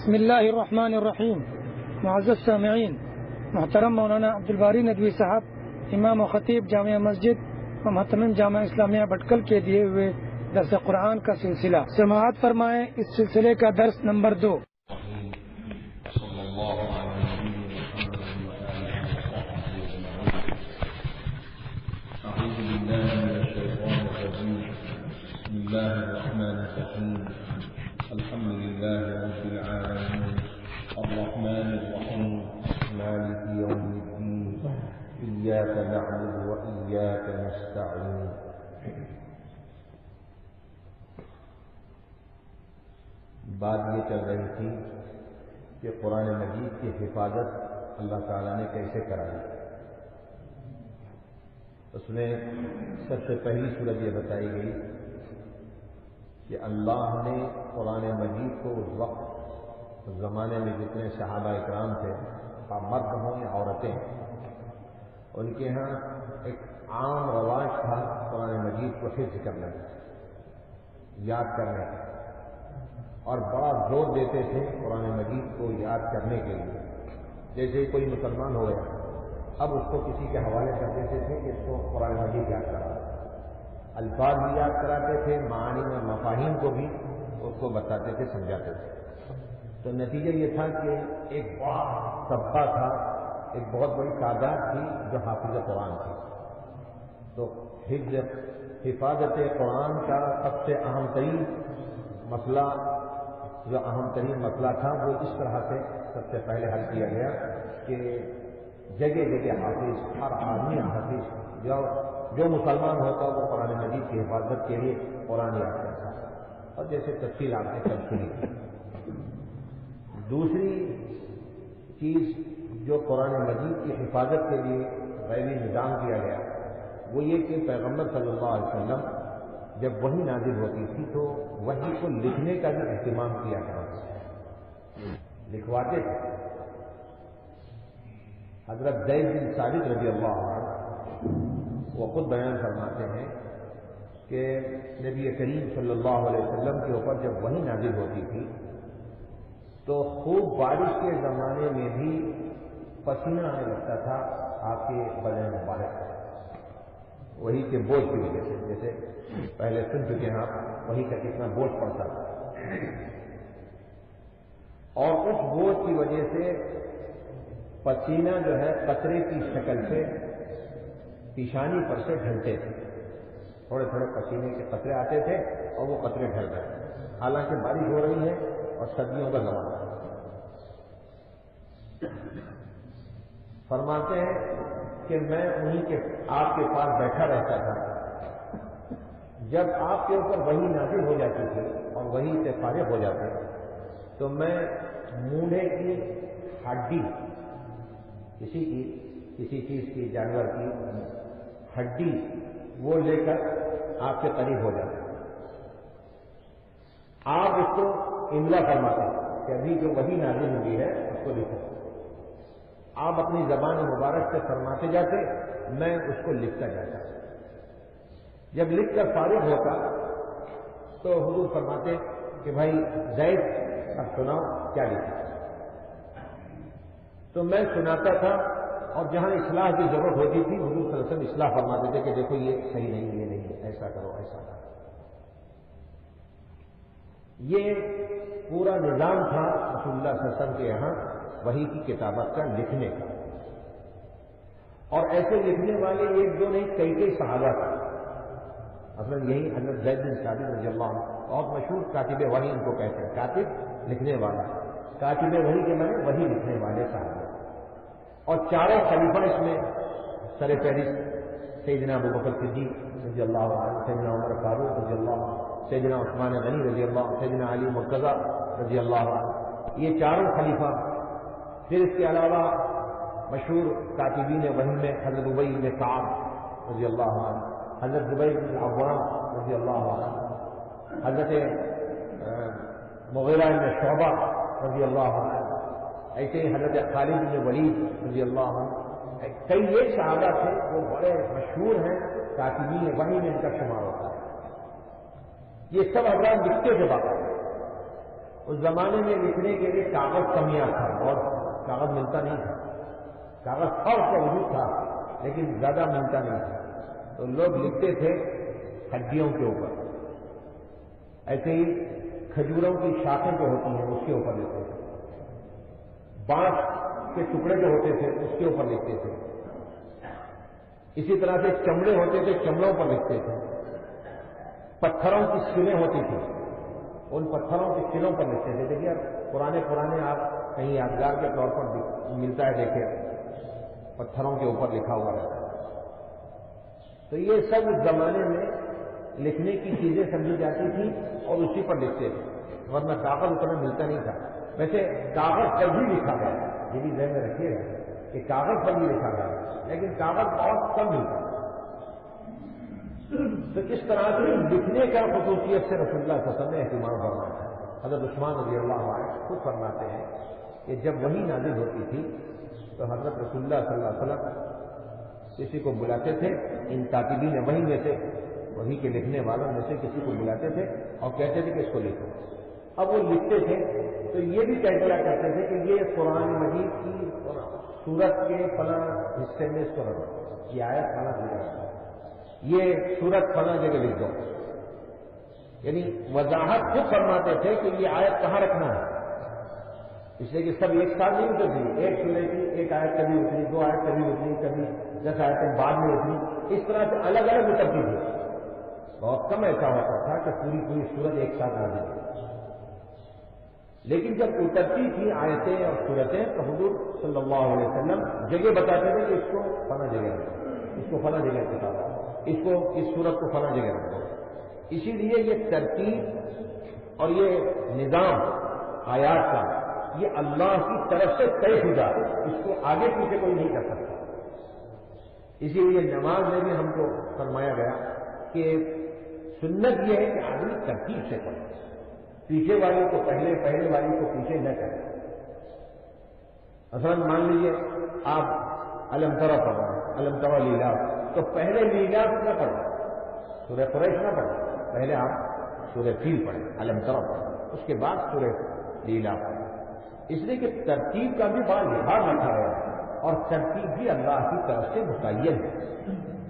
بسم اللہ الرحمن الرحیم. معزز سامعین، محترم مولانا عبدالباری ندوی صاحب، امام و خطیب جامع مسجد و محتمم جامع اسلامیہ بھٹکل کے دیے ہوئے درس قرآن کا سلسلہ سماعت فرمائیں. اس سلسلے کا درس نمبر 2. بسم الله الرحمن الرحيم. الحمد لله رب العالمين الرحمن الرحيم مالك يوم الدين إياك نعبد وإياك نستعين. بات یہ چل رہی تھی کہ قرآن مجید کی حفاظت اللہ تعالیٰ نے کیسے کرائی. اس میں سب سے پہلی صورت یہ بتائی گئی کہ اللہ نے قرآن مجید کو اس وقت زمانے میں جتنے صحابہ اکرام تھے، مرد ہوں یا عورتیں، ان کے ہاں ایک عام رواج تھا قرآن مجید کو حفظ کرنے کا، یاد کرنے کا، اور بڑا زور دیتے تھے قرآن مجید کو یاد کرنے کے لیے. جیسے کوئی مسلمان ہو گیا، اب اس کو کسی کے حوالے کر دیتے تھے کہ اس کو قرآن مجید یاد کرا، الفاظ بھی یاد کراتے تھے، معانی و مفاہیم کو بھی اس کو بتاتے تھے، سمجھاتے تھے. تو نتیجہ یہ تھا کہ ایک بڑا طبقہ تھا، ایک بہت بڑی تعداد تھی جو حافظ قرآن تھی. تو حفاظت قرآن کا سب سے اہم ترین مسئلہ، جو اہم ترین مسئلہ تھا، وہ اس طرح سے سب سے پہلے حل کیا گیا کہ جگہ جگہ حافظ، ہر آدمی حافظ، جو مسلمان ہوتا وہ قرآن مجید کی حفاظت کے لیے قرآن یاد کرتا ہے. اور جیسے تفصیل آپ نے کل سنی. دوسری چیز جو قرآن مجید کی حفاظت کے لیے غیبی نظام کیا گیا وہ یہ کہ پیغمبر صلی اللہ علیہ وسلم جب وحی نازل ہوتی تھی تو وحی کو لکھنے کا بھی اہتمام کیا کرتے، لکھواتے تھے. حضرت زید بن ثابت رضی اللہ عنہ وہ خود بیان فرماتے ہیں کہ نبی کریم صلی اللہ علیہ وسلم کے اوپر جب وحی نازل ہوتی تھی تو خوب بارش کے زمانے میں بھی پسینہ آنے لگتا تھا آپ کے بدن مبارک، وہی کے بوجھ کی وجہ سے. جیسے پہلے سن چکے ہیں آپ وہی کا کتنا بوجھ پڑتا تھا، اور اس بوجھ کی وجہ سے پسینہ جو ہے قطرے کی شکل سے پیشانی پر سے ڈھلتے تھے. تھوڑے تھوڑے پسینے کے قطرے آتے تھے اور وہ قطرے ڈھل گئے، حالانکہ بارش ہو رہی ہے اور سردیوں کا زمانہ. فرماتے ہیں کہ میں انہی کے آپ کے پاس بیٹھا رہتا تھا، جب آپ کے اوپر وحی نازل ہو جاتی تھی اور وحی سے فارغ ہو جاتے تو میں مونڈے کی ہڈی، کسی چیز کی، جانور کی ہڈی، وہ لے کر آپ کے قریب ہو جاتے. آپ اس کو املا فرماتے ہیں کہ ابھی جو وحی نازل ہوئی ہے اس کو لکھو. آپ اپنی زبان مبارک سے فرماتے جاتے، میں اس کو لکھتا جاتا. جب لکھ کر فارغ ہوتا تو حضور فرماتے کہ بھائی زید اب سناؤ کیا لکھا. تو میں سناتا تھا، اور جہاں اصلاح کی ضرورت ہوتی تھی حضور صلی اللہ علیہ وسلم اصلاح فرماتے تھے کہ دیکھو یہ صحیح نہیں، یہ نہیں، ایسا کرو، ایسا کرو. یہ پورا نظام تھا رسول اللہ صلی اللہ علیہ وسلم کے یہاں وحی کی کتابت کا، لکھنے کا. اور ایسے لکھنے والے ایک دو نہیں، کئی صحابہ تھے. اصل یہی حضرت زید بن ثابت رضی اللہ عنہ بہت مشہور کاتب وحی ان کو کہتے ہیں، کاتب لکھنے والا، کاتب وحی کے معنی وحی لکھنے والے صحابہ. اور چاروں خلیفہ اس میں سر فہرست سیدنا ابو بکر صدیق رضی اللہ عنہ، سیدنا عمر فاروق رضی اللہ عنہ، سیدنا عثمان غنی رضی اللہ عنہ، سیدنا علی مرتضیٰ رضی اللہ عنہ، یہ چاروں خلیفہ. پھر اس کے علاوہ مشہور کاتبین وحی میں حضرت ابی بن کعب رضی اللہ عنہ، حضرت زبیر بن عوام رضی اللہ عنہ، حضرت مغیرہ بن شعبہ رضی اللہ عنہ، ایسے ہی حضرت خالد بن ولید رضی اللہ عنہ. کئی یہ صحابہ تھے وہ بڑے مشہور ہیں، کاتبین وحی میں ان کا شمار ہوتا ہے. یہ سب حضرات لکھتے تھے باقاعدہ، اس زمانے میں لکھنے کے لیے کاغذ کمیاں تھا اور کاغذ ملتا نہیں تھا. کاغذ تھا اس کا وجود تھا لیکن زیادہ ملتا نہیں تھا. تو لوگ لکھتے تھے ہڈیوں کے اوپر. ایسے ہی کھجوروں کی شاخیں جو ہوتی ہیں اس کے اوپر لکھتے تھے. بانس کے ٹکڑے جو ہوتے تھے اس کے اوپر لکھتے تھے. اسی طرح سے چمڑے ہوتے تھے چمڑوں پر لکھتے تھے. پتھروں کی سلیں ہوتی تھی ان پتھروں کی سلوں پر لکھتے تھے. دیکھیے پرانے آپ کہیں یادگار کے طور پر ملتا ہے دیکھیں پتھروں کے اوپر لکھا ہوا رہتا ہے. تو یہ سب اس زمانے میں لکھنے کی چیزیں سمجھی جاتی تھی اور اسی پر لکھتے تھے ورنہ کاغذ اتنا ملتا نہیں تھا. ویسے کاغذ پر بھی لکھا گیا یہ بھی ذہن میں رکھیے گا کہ کاغذ پر بھی لکھا گیا لیکن کاغذ بہت کم ملتا. تو اس طرح سے لکھنے کا خصوصیت سے رسول اللہ صلی اللہ علیہ وسلم نے اہتمام فرمایا ہے. حضرت عثمان رضی اللہ عنہ خود فرماتے ہیں کہ جب وحی نازل ہوتی تھی تو حضرت رسول اللہ صلی اللہ علیہ وسلم کسی کو بلاتے تھے. ان کاتبین وحی میں سے وحی کے لکھنے والوں میں سے کسی کو بلاتے تھے اور کہتے تھے کہ اس کو لکھو. اب وہ لکھتے تھے تو یہ بھی کہہ دیا کرتے تھے کہ یہ قرآن مجید کی سورت کے فلاں حصے میں اس کو رکھو, یہ آیت فلاں جگہ رکھو, یہ سورت فلاں جگہ لکھ دو. یعنی وضاحت خود فرماتے تھے کہ یہ آیت کہاں رکھنا ہے. اس لیے کہ سب ایک ساتھ نہیں اترتی. ایک سورے کی ایک آیت کبھی اتری, 2 آیت کبھی اتری, کبھی 10 آیتیں بعد میں اتری. اس طرح سے الگ الگ اترتی تھی. بہت کم ایسا ہوتا تھا کہ پوری سورت ایک ساتھ آ جاتی. لیکن جب اترتی تھی آیتیں اور سورتیں تو حضور صلی اللہ علیہ وسلم جگہ بتاتے تھے کہ اس کو فلاں جگہ رکھو, اس کو فلاں جگہ بتاؤ, اس سورت کو فلاں جگہ رکھو. اسی لیے یہ ترتیب اور یہ نظام آیات کا یہ اللہ کی طرف سے طے شدہ, اس کو آگے پیچھے کوئی نہیں کر سکتا. اسی لیے نماز میں بھی ہم کو فرمایا گیا کہ سنت یہ ہے کہ آدمی ترتیب سے پڑھے, پیچھے والے کو پہلے والے کو پیچھے نہ کرے. مثلا مان لیجیے آپ علم ترا پڑھ رہے ہیں, علم ترا لیلا, تو پہلے لیلا نہ پڑھیں, سورہ قریش نہ پڑھیں, پہلے آپ سورہ فیل پڑھیں, علم ترا پڑھیں, اس کے بعد سورہ لیلا پڑھیں. اس لیے کہ ترتیب کا بھی بڑا لحاظ رکھا گیا ہے اور ترتیب بھی اللہ کی طرف سے متعین ہے.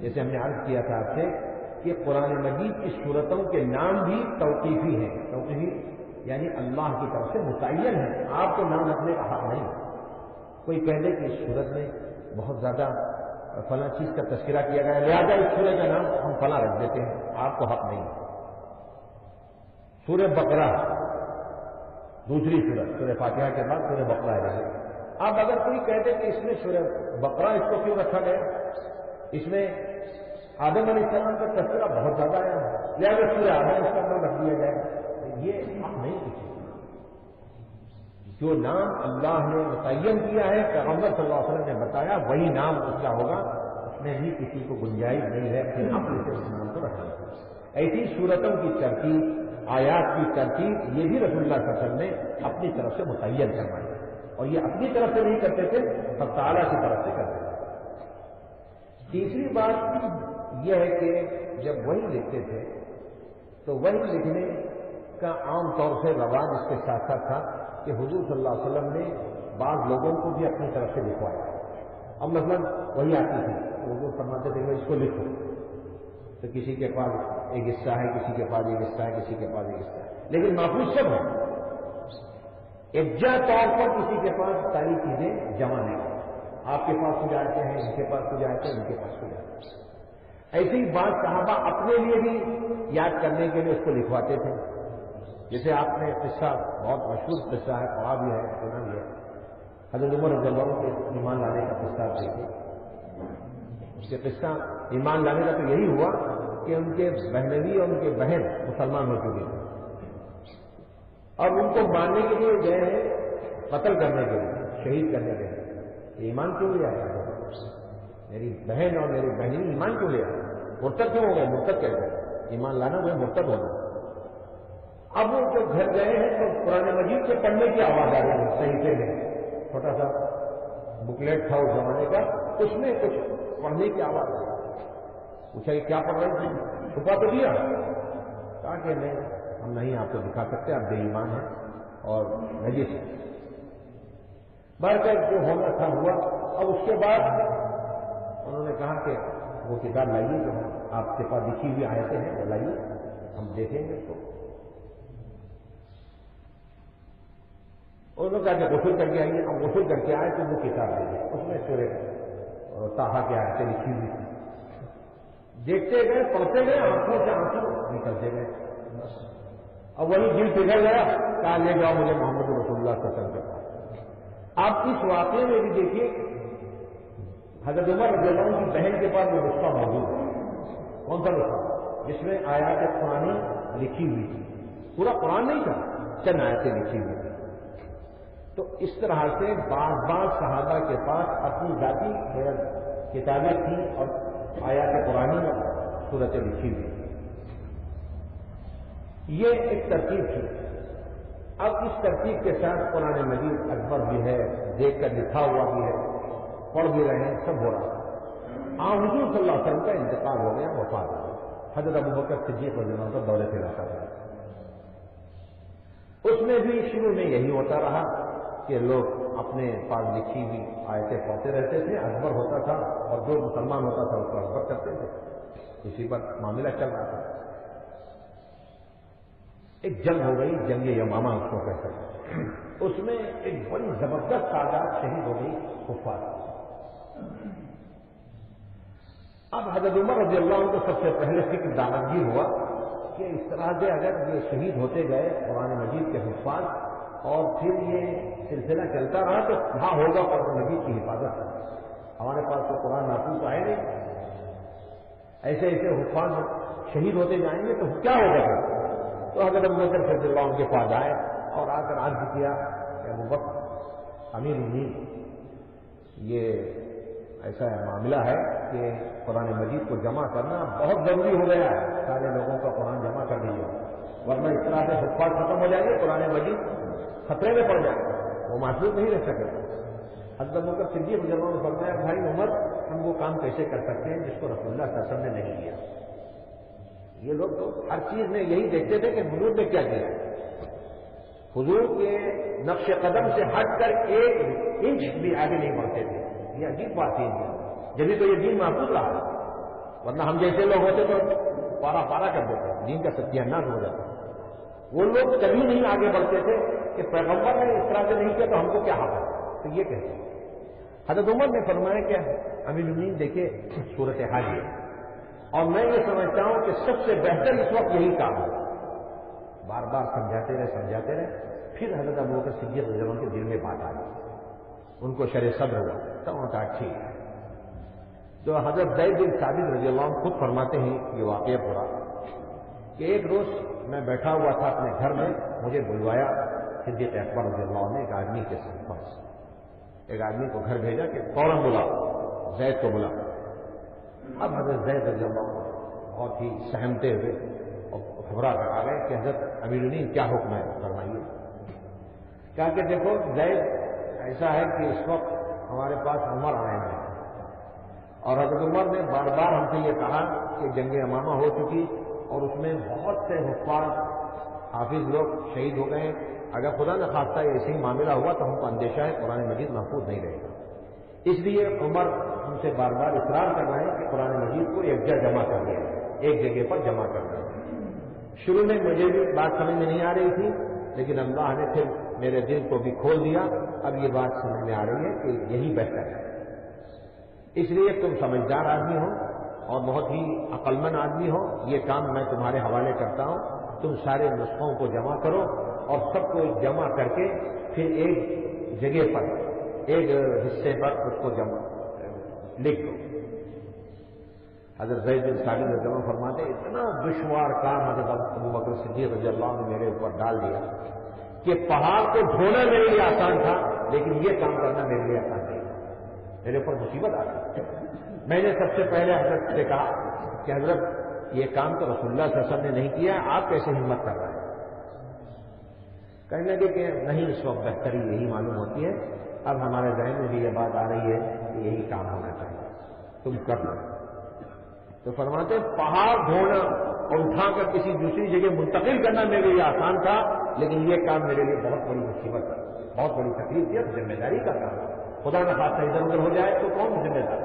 جیسے ہم نے عرض کیا تھا آپ سے کہ قرآن مجید کی صورتوں کے نام بھی توقیفی ہیں. توقیفی یعنی اللہ کی طرف سے متعین ہے, آپ کو نام رکھنے کا حق نہیں. کوئی کہہ دے کہ اس صورت میں بہت زیادہ فلاں چیز کا تذکرہ کیا گیا لہٰذا اس سورہ کا نام ہم فلاں رکھ دیتے ہیں, آپ کو حق نہیں. سورہ بقرہ دوسری سورت, سورہ فاتحہ کے بعد سورہ بقرہ ہے. اب اگر کوئی کہتے کہ اس میں سورہ بقرہ اس کو کیوں رکھا گیا, اس میں آدم علیہ السلام کا تذکرہ بہت زیادہ آیا ہے لہٰذا سورہ آدم اس کا نام رکھ دیا جائے, یہ حق نہیں کسی. جو نام اللہ نے متعین کیا ہے پیغمبر صلی اللہ علیہ وسلم نے بتایا وہی نام اس کا ہوگا, اس میں بھی کسی کو گنجائش نہیں ہے پھر اپنے سے اس نام کو رکھنا. ایسی صورتوں کی ترتیب, آیات کی ترتیب یہ بھی رسول اللہ صلی اللہ علیہ وسلم نے اپنی طرف سے متعین کروائی اور یہ اپنی طرف سے نہیں کرتے تھے, سب تعالیٰ کی طرف سے کرتے تھے. تیسری بات یہ ہے کہ جب وہی لکھتے تھے تو وہی لکھنے کا عام طور سے رواج اس کے ساتھ ساتھ تھا کہ حضور صلی اللہ علیہ وسلم نے بعض لوگوں کو بھی اپنی طرف سے لکھوایا. اب مثلا وہی آتی تھی حضور فرماتے تھے کہ اس کو لکھو, تو کسی کے پاس ایک حصہ ہے, کسی کے پاس ایک حصہ ہے, کسی کے پاس ایک حصہ ہے, لیکن محفوظ سب ہے. یکجا طور پر کسی کے پاس ساری چیزیں جمع نہیں. آپ کے پاس کچھ آتے ہیں, ان کے پاس کچھ آتے ہیں, ان کے پاس کچھ آتے ہیں. ایسی بات صحابہ اپنے لیے بھی یاد کرنے کے لیے اس کو لکھواتے تھے. جیسے آپ نے قصہ, بہت مشہور قصہ ہے, پڑھا بھی ہے, سنا بھی ہے, حضرت عمر رضی اللہ عنہ کے ایمان لانے کا قصہ دیکھیے. اس کے قصہ ایمان لانے کا تو یہی ہوا کہ ان کے بہنوی اور ان کے بہن مسلمان ہو چکے تھے اور ان کو مارنے کے لیے گئے ہیں, قتل کرنے کے لیے, شہید کرنے کے لیے. ایمان کیوں لیا ہے, میری بہن اور میری بہنی ایمان کیوں لیا, مرتد کیوں ہو گئے, مرتد کہتے ہیں, ایمان لانا وہ مرتد ہونا. اب وہ جو گھر گئے ہیں تو قرآن مجید کے پڑھنے کی آواز آ رہی ہے صحیفے میں, چھوٹا سا بکلیٹ تھا اس زمانے کا, اس میں کچھ پڑھنے کی آواز آ رہی. پوچھا کہ کیا پڑھ رہے تھے, چھپا تو دیا, کہا کہ نہیں, ہم نہیں آپ کو دکھا سکتے, آپ بے ایمان ہیں, اور نجس ہے. بڑھ کر جو ہونا تھا ہوا. اب اس کے بعد انہوں نے کہا کہ وہ کتاب لائیے جو آپ کے پاس لکھی ہوئی آیتیں ہیں وہ لائیے, ہم دیکھیں گے. تو انہوں نے کہا کہ غسل کر کے آئیے. ہم غسل کر کے آئے تو وہ کتاب لائیے, اس میں سورہ طٰہٰ کی آیتیں لکھی ہوئی تھی. دیکھتے گئے, پڑھتے گئے, آنکھوں سے آنسو نکلتے گئے. اب وہی دل پگھل گیا, کہا لے جاؤ مجھے محمد رسول اللہ صلی اللہ علیہ وسلم کے پاس. آپ اس واقعے میں بھی دیکھیے حضرت عمر رضی اللہ عنہ کی بہن کے پاس وہ نسخہ موجود ہے. کون سا نسخہ؟ جس میں آیات قرآن لکھی ہوئی تھی. پورا قرآن نہیں تھا, چند آیتیں لکھی ہوئی تھی. تو اس طرح سے بعض صحابہ کے پاس اپنی ذاتی کتابیں تھیں اور آیات قرآن میں صورتیں لکھی ہوئی تھی. یہ ایک ترتیب تھی. اب اس ترتیب کے ساتھ قرآن مجید اکبر بھی ہے, دیکھ کر لکھا ہوا بھی ہے, پڑھ بھی رہے ہیں, سب ہو رہا ہے. حضور صلی اللہ علیہ وسلم کا انتقال ہو گیا, وفات ہو گئی. حضرت ابوبکر صدیق رضی اللہ عنہ کا دور خلافت ہے. اس میں بھی شروع میں یہی ہوتا رہا کہ لوگ اپنے پاس لکھی ہوئی آیتیں پڑھتے رہتے تھے. اکبر ہوتا تھا اور جو مسلمان ہوتا تھا اس کو اکبر کرتے تھے. اسی پر معاملہ چل رہا تھا. ایک جنگ ہو گئی, جنگ یمامہ اس کو کہتے ہیں. اس میں ایک بڑی زبردست تعداد شہید ہو گئی کفار. اب حضرت عمر رضی اللہ عنہ کو سب سے پہلے فکر دامنگیر ہوا کہ اس طرح سے اگر یہ شہید ہوتے گئے قرآن مجید کے حفاظ اور پھر یہ سلسلہ چلتا رہا تو کہاں ہوگا قرآن مجید کی حفاظت. ہمارے پاس تو قرآن نافذ آئے نہیں, ایسے حفاظ شہید ہوتے جائیں گے تو کیا ہوگا پھر. تو حضرت ابوبکر رضی اللہ عنہ کے پاس آئے اور آ کر عرض کیا کہ ابوبکر امیر المومنین, یہ ایسا معاملہ ہے کہ قرآن مجید کو جمع کرنا بہت ضروری ہو گیا ہے. سارے لوگوں کا قرآن جمع کر دیجیے, ورنہ اس طرح سے حفاظ ختم ہو جائیں گے, قرآن مجید خطرے میں پڑ جائے گا, وہ محفوظ نہیں رہ سکے. حضرت ابوبکر صدیق رضی اللہ عنہ نے فرمایا بھائی عمر, ہم وہ کام کیسے کر سکتے ہیں جس کو رسول اللہ صلی اللہ علیہ وسلم نے نہیں کیا. یہ لوگ تو ہر چیز میں یہی دیکھتے تھے کہ حضور نے کیا کیا. حضور کے نقش قدم سے ہٹ کر ایک انچ بھی آگے نہیں بڑھتے تھے. یہ عجیب بات ہے, جبھی تو یہ دین محفوظ رہا, ورنہ ہم جیسے لوگ ہوتے تو پارا کر دیتے, دین کا ستیاناش ہو جاتا. وہ لوگ کبھی نہیں آگے بڑھتے تھے کہ پیغمبر نے اس طرح سے نہیں کیا تو ہم کو کیا حق ہے. تو یہ کہتے ہیں. حضرت عمر نے فرمایا کہ امیر المومنین دیکھے صورت حال ہے, اور میں یہ سمجھتا ہوں کہ سب سے بہتر اس وقت یہی کام ہے. بار بار سمجھاتے رہے. پھر حضرت ابوبکر صدیق رضی اللہ عنہ کے دل میں بات آ گئی, ان کو شرح صدر ہوا. تب ان کا ٹھیک ہے. جو حضرت زید بن ثابت رضی اللہ عنہ خود فرماتے ہیں یہ واقعہ پورا کہ ایک روز میں بیٹھا ہوا تھا اپنے گھر میں, مجھے بلوایا صدیق اکبر رضی اللہ عنہ نے ایک آدمی کے پاس. ایک آدمی کو گھر بھیجا کہ فوراً بلا, زید کو بلا. اب حضرت زید رضی اللہ عنہ بہت ہی سہمتے ہوئے اور گھبرا کر آ گئے کہ حضرت امیر المومنین کیا حکم ہے فرمائیے. کہا کہ دیکھو زید, ایسا ہے کہ اس وقت ہمارے پاس عمر آئے ہیں اور حضرت عمر نے بار بار ہم سے یہ کہا کہ جنگ یمامہ ہو چکی اور اس میں بہت سے حفاظ حافظ لوگ شہید ہو گئے. اگر خدا نہ خواستہ ایسے ہی معاملہ ہوا تو ہم کو اندیشہ ہے قرآن مجید محفوظ نہیں رہے گا. اس لیے عمر ہم سے بار بار اصرار کر رہے ہیں کہ قرآن مجید کو ایک جگہ جمع کر دیا, ایک جگہ پر جمع کر دیا. شروع میں مجھے بھی بات سمجھ میں نہیں آ رہی تھی, لیکن اللہ نے پھر میرے دل کو بھی کھول دیا. اب یہ بات سمجھ میں آ رہی ہے کہ یہی بہتر ہے. اس لیے تم سمجھدار آدمی ہو اور بہت ہی عقلمند آدمی ہو, یہ کام میں تمہارے حوالے کرتا ہوں. تم سارے نسخوں کو جمع کرو اور سب کو جمع کر کے پھر ایک جگہ پر, ایک حصے پر اس کو جمع لکھ دو. حضرت زید بن ثابت رضی اللہ عنہ فرماتے اتنا دشوار کام حضرت ابوبکر صدیق رضی اللہ عنہ نے میرے اوپر ڈال دیا کہ پہاڑ کو ڈھونا میرے لیے آسان تھا, لیکن یہ کام کرنا میرے لیے آسان نہیں. میرے اوپر مصیبت آ گئی. میں نے سب سے پہلے حضرت سے کہا کہ حضرت یہ کام تو رسول اللہ صلی اللہ علیہ وسلم نے نہیں کیا, آپ کیسے ہمت کر رہے ہیں. کہنے لگے کہ نہیں, اس وقت بہتری یہی معلوم ہوتی ہے. اب ہمارے ذہن میں بھی یہ بات آ رہی ہے کہ یہی کام ہونا چاہیے, تم کر لو. تو فرماتے پہاڑ ڈھونا اور اٹھا کر کسی دوسری جگہ منتقل کرنا میرے لیے آسان تھا, لیکن یہ کام میرے لیے بہت بڑی مصیبت ہے، بہت بڑی تکلیف ہے، ذمہ داری کا کام ہے، خدا نہ خاصہ ادھر ادھر ہو جائے تو کون ذمہ دار؟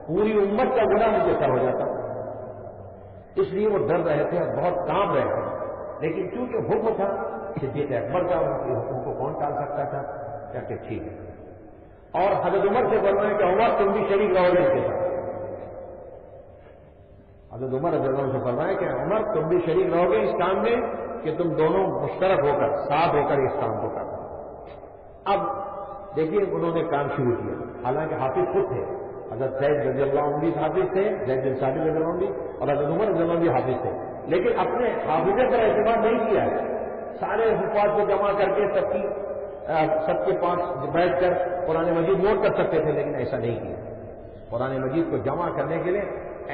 پوری امت کا گناہ مجھے سر ہو جاتا، اس لیے وہ ڈر رہے تھے اور بہت کام رہے تھے، لیکن چونکہ حکم تھا صدیق اکبر کا، ان کے حکم کو کون ٹال سکتا تھا؟ کیا کہ ٹھیک ہے، اور حضرت عمر سے فرمایا کہ عمر تم بھی شریک رہو گے اس کے ساتھ، حضرت عمر رضی اللہ عنہ سے فرمایا کہ عمر تم بھی شریک رہو گے اس کام میں کہ تم دونوں مشترک ہو کر ساتھ ہو کر اس کام کو کرنا۔ اب دیکھیے انہوں نے کام شروع کیا، حالانکہ حافظ خود تھے، حضرت زید رضی اللہ عنہ بھی حافظ تھے، زید بن ثابت رضی اللہ عنہ بھی، اور حضرت عمر رضی اللہ عنہ بھی حافظ تھے، لیکن اپنے حافظے پر اعتماد نہیں کیا ہے، سارے حفاظ کو جمع کر کے سب کے پاس بیٹھ کر قرآن مجید نوٹ کر سکتے تھے، لیکن ایسا نہیں کیا۔ قرآن مجید کو جمع کرنے کے لیے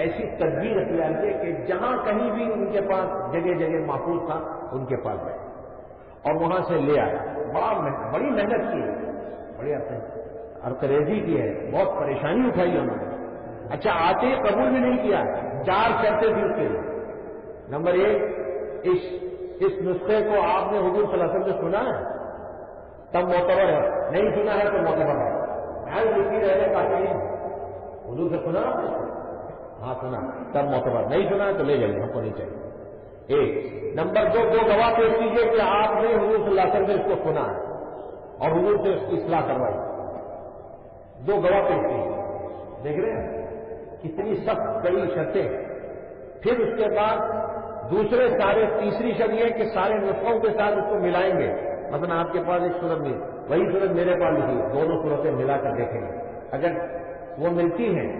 ایسی تدبیر اختیار کی کہ جہاں کہیں بھی ان کے پاس جگہ جگہ محفوظ تھا ان کے پاس گئے اور وہاں سے لے آیا، بڑی محنت کی ہے، بڑی ارتریزی کی ہے، بہت پریشانی اٹھائی انہوں نے۔ اچھا آتے ہی قبول بھی نہیں کیا، 4 شرطیں تھی اس کے لیے۔ نمبر 1، اس نسخے کو آپ نے حضور صلی اللہ علیہ وسلم سے سنا ہے تب معتبر ہے، نہیں سنا ہے تو معتبر ہے، لکھی رہنے کا نہیں، حضور سے سنا، ہاں سنا تب معتبر، نہیں سنا ہے تو لے جائیے، ہم کو نہیں چاہیے۔ 1 نمبر 2، 2 گواہ پیش کیجیے کہ آپ نے حضور صلی اللہ علیہ وسلم سے اس کو سنا ہے اور حضور سے اس کی اصلاح کروائی، 2 گواہ پیش کیجیے۔ دیکھ رہے ہیں کتنی سخت کڑی شرطیں۔ پھر اس کے بعد دوسرے سارے، تیسری شرط یہ کہ سارے نسخوں کے ساتھ اس کو ملائیں گے، مثلا آپ کے پاس ایک صورت ملی، وہی صورت میرے پاس لکھی، دونوں صورتیں ملا کر دیکھیں گے، اگر وہ ملتی ہیں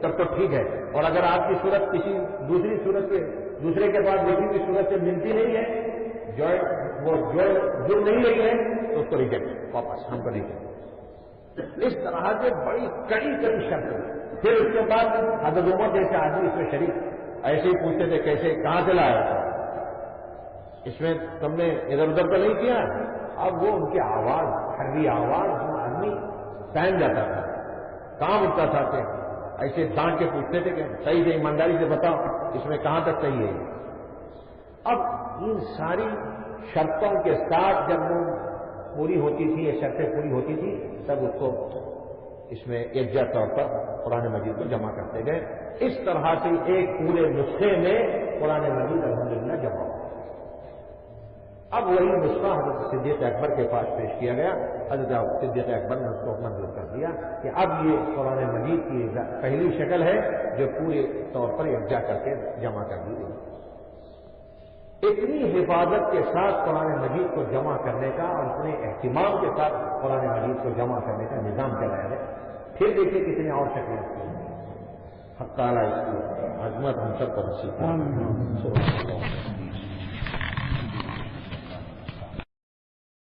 تب تو ٹھیک ہے، اور اگر آپ کی صورت کسی دوسری صورت کے دوسرے کے بعد لکھی ہوئی صورت سے ملتی نہیں ہے، وہ جو نہیں لگی ہے تو اس کو ریجیکٹ، واپس ہم کو نہیں چاہیے۔ اس طرح سے بڑی کڑی شرط ہے۔ پھر اس کے بعد حضرت عمر جیسے آدمی اس میں شریک ایسے ہی پوچھتے تھے کیسے کہاں سے لایا تھا، اس میں تم نے ادھر ادھر تو نہیں کیا؟ اب وہ ان کی آواز، حربی آواز، وہ آدمی پہن جاتا تھا، کام اٹھتا تھا کہ ایسے ڈانٹ کے پوچھتے تھے کہ صحیح سے ایمانداری سے بتاؤ اس میں کہاں تک صحیح ہے۔ اب ان ساری شرطوں کے ساتھ جب وہ پوری ہوتی تھی، یہ شرطیں پوری ہوتی تھی، تب اس کو اس میں یکجا طور پر قرآن مجید کو جمع کرتے گئے۔ اس طرح سے ایک پورے نسخے میں قرآن مجید الحمدللہ جمع ہوا۔ اب وہی نسخہ حضرت صدیق اکبر کے پاس پیش کیا گیا، حضرت صدیق اکبر نے اس کو منظور کر دیا کہ اب یہ قرآن مجید کی پہلی شکل ہے جو پورے طور پر یکجا کر کے جمع کر دی گئی۔ اتنی حفاظت کے ساتھ قرآن مجید کو جمع کرنے کا اور اتنے اہتمام کے ساتھ قرآن مجید کو جمع کرنے کا نظام چلایا ہے۔ پھر دیکھیے کتنی اور شکلیں، حق تعالیٰ اس کی عظمت ہم سب کو نصیب فرمائے۔